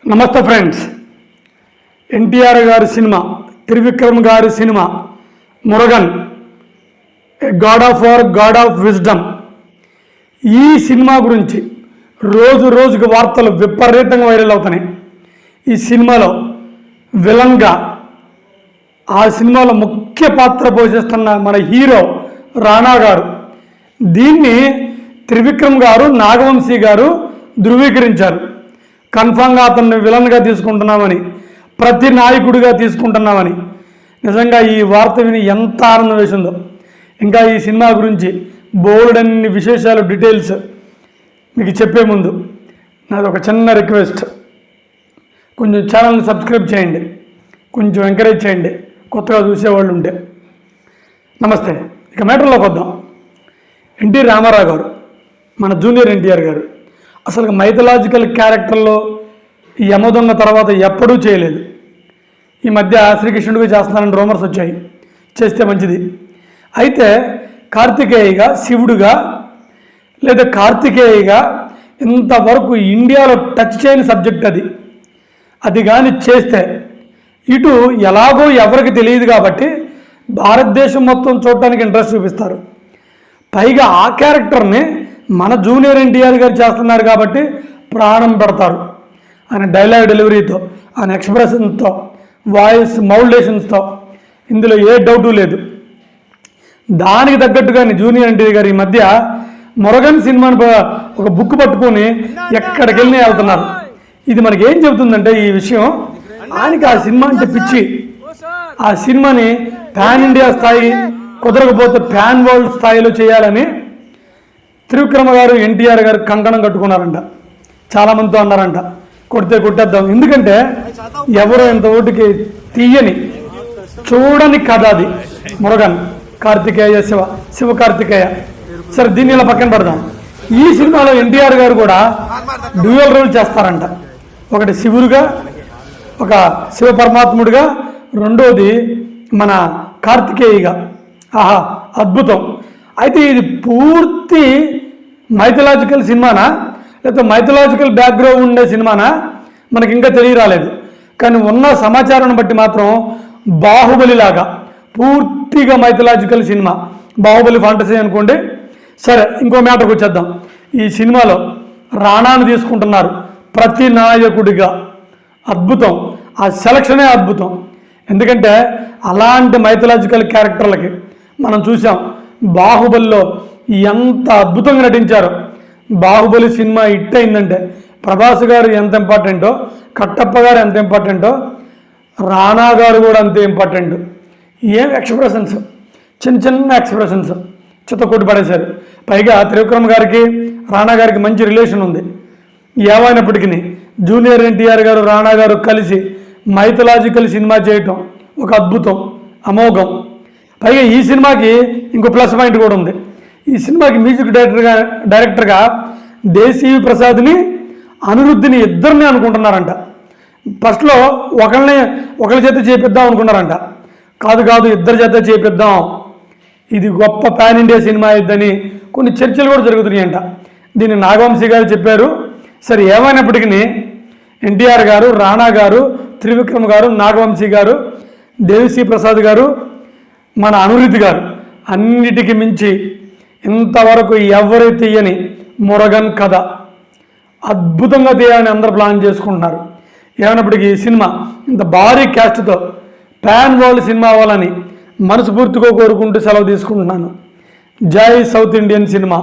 నమస్తే ఫ్రెండ్స్. ఎన్టీఆర్ గారి సినిమా, త్రివిక్రమ్ గారి cinema Murugan, God of war, God of wisdom. ఈ సినిమా గురించి రోజు రోజుకి వార్తలు విపరీతంగా వైరల్ అవుతున్నాయి. ఈ సినిమాలో విలన్గా, ఆ సినిమాలో ముఖ్య పాత్ర పోషిస్తున్న మన హీరో రాణా గారు, దీన్ని త్రివిక్రమ్ గారు, నాగవంశీ గారు ధృవీకరించారు. కన్ఫామ్గా అతన్ని విలన్గా తీసుకుంటున్నామని, ప్రతి నాయకుడిగా తీసుకుంటున్నామని. నిజంగా ఈ వార్త విని ఎంత ఆనందం వేసిందో. ఇంకా ఈ సినిమా గురించి బోల్డన్ని విశేషాలు, డీటెయిల్స్ మీకు చెప్పే ముందు నాది ఒక చిన్న రిక్వెస్ట్. కొంచెం ఛానల్ని సబ్స్క్రైబ్ చేయండి, కొంచెం ఎంకరేజ్ చేయండి కొత్తగా చూసేవాళ్ళు ఉంటే. నమస్తే. ఇక మ్యాటర్లోకి వద్దాం. ఎన్టీ రామారావు గారు, మన జూనియర్ ఎన్టీఆర్ గారు, అసలు మైథలాజికల్ క్యారెక్టర్లో ఈ యమదొంగ తర్వాత ఎప్పుడూ చేయలేదు. ఈ మధ్య శ్రీకృష్ణుడిగా చేస్తున్నారని రూమర్స్ వచ్చాయి, చేస్తే మంచిది. అయితే కార్తికేయగా, శివుడుగా లేదా కార్తికేయగా ఇంతవరకు ఇండియాలో టచ్ చేయని సబ్జెక్ట్ అది కానీ చేస్తే ఇటు ఎలాగో ఎవరికి తెలియదు కాబట్టి భారతదేశం మొత్తం చూడటానికి ఇంట్రెస్ట్ చూపిస్తారు. పైగా ఆ క్యారెక్టర్ని మన జూనియర్ ఎన్టీఆర్ గారు చేస్తున్నారు కాబట్టి ప్రాణం పెడతారు. ఆయన డైలాగ్ డెలివరీతో, ఆయన ఎక్స్ప్రెషన్తో, వాయిస్ మౌల్డేషన్స్తో ఇందులో ఏ డౌటు లేదు. దానికి తగ్గట్టుగానే జూనియర్ ఎన్టీఆర్ గారు ఈ మధ్య మురగన్ సినిమాని ఒక బుక్ పట్టుకొని ఎక్కడికి వెళ్ళి వెళ్తున్నారు. ఇది మనకి ఏం చెబుతుందంటే, ఈ విషయం ఆయనకి ఆ సినిమా అంటే పిచ్చి. ఆ సినిమాని పాన్ ఇండియా స్థాయి, కుదరకపోతే పాన్ వరల్డ్ స్థాయిలో చేయాలని త్రివిక్రమ గారు, ఎన్టీఆర్ గారు కంకణం కట్టుకున్నారంట. చాలామందితో అన్నారంట, కొడితే కొట్టేద్దాం. ఎందుకంటే ఎవరో ఇంత ఓటుకి తీయని, చూడని కథ అది మురగన్. కార్తికేయ, శివ కార్తికేయ. సరే, దీన్ని ఇలా పక్కన పెడదాం. ఈ సినిమాలో ఎన్టీఆర్ గారు కూడా డ్యూయల్ రోల్ చేస్తారంట. ఒకటి శివుడుగా, ఒక శివ పరమాత్ముడిగా, రెండోది మన కార్తికేయగా. ఆహా, అద్భుతం. అయితే ఇది పూర్తి మైథలాజికల్ సినిమానా, లేకపోతే మైథలాజికల్ బ్యాక్గ్రౌండ్ ఉండే సినిమానా మనకి ఇంకా తెలియరాలేదు. కానీ ఉన్న సమాచారాన్ని బట్టి మాత్రం బాహుబలిలాగా పూర్తిగా మైథలాజికల్ సినిమా. బాహుబలి ఫాంటసీ అనుకోండి. సరే, ఇంకో మ్యాటర్కి వచ్చేద్దాం. ఈ సినిమాలో రాణాను తీసుకుంటున్నారు ప్రతి నాయకుడిగా. అద్భుతం. ఆ సెలక్షనే అద్భుతం. ఎందుకంటే అలాంటి మైథలాజికల్ క్యారెక్టర్లకి మనం చూసాం. బాహుబలిలో ఎంత అద్భుతంగా నటించారో. బాహుబలి సినిమా హిట్ అయిందంటే ప్రభాస్ గారు ఎంత ఇంపార్టెంటో, కట్టప్ప గారు ఎంత ఇంపార్టెంటో, రాణా గారు కూడా అంతే ఇంపార్టెంట్. ఏం ఎక్స్ప్రెషన్స్, చిన్న చిన్న ఎక్స్ప్రెషన్స్ చిత్తకొట్టి పడేశారు. పైగా త్రివిక్రమ్ గారికి, రాణా గారికి మంచి రిలేషన్ ఉంది. ఏమైనప్పటికీ జూనియర్ ఎన్టీఆర్ గారు, రాణా గారు కలిసి మైథలాజికల్ సినిమా చేయటం ఒక అద్భుతం, అమోఘం. పైగా ఈ సినిమాకి ఇంకో ప్లస్ పాయింట్ కూడా ఉంది. ఈ సినిమాకి మ్యూజిక్ డైరెక్టర్గా దేశీ ప్రసాద్ని, అనిరుద్ధిని ఇద్దరిని అనుకుంటున్నారంట. ఫస్ట్లో ఒకళ్ళ చేత చేపిద్దాం అనుకున్నారంట. కాదు, ఇద్దరి చేత చేపిద్దాం, ఇది గొప్ప పాన్ ఇండియా సినిమా అయిద్దని కొన్ని చర్చలు కూడా జరుగుతున్నాయంట. దీన్ని నాగవంశీ గారు చెప్పారు. సరే, ఏమైనప్పటికీ ఎన్టీఆర్ గారు, రాణా గారు, త్రివిక్రమ్ గారు, నాగవంశీ గారు, దేవిశ్రీ ప్రసాద్ గారు, మన అనిరుద్ధ్ గారు, అన్నిటికీ మించి ఇంతవరకు ఎవరు తీయని మురగన్ కథ అద్భుతంగా తీయాలని అందరూ ప్లాన్ చేసుకుంటున్నారు. ఏమైనప్పటికీ ఈ సినిమా ఇంత భారీ క్యాస్ట్తో పాన్ వరల్డ్ సినిమా అవ్వాలని మనస్ఫూర్తిగా కోరుకుంటూ సెలవు తీసుకుంటున్నాను. జై సౌత్ ఇండియన్ సినిమా.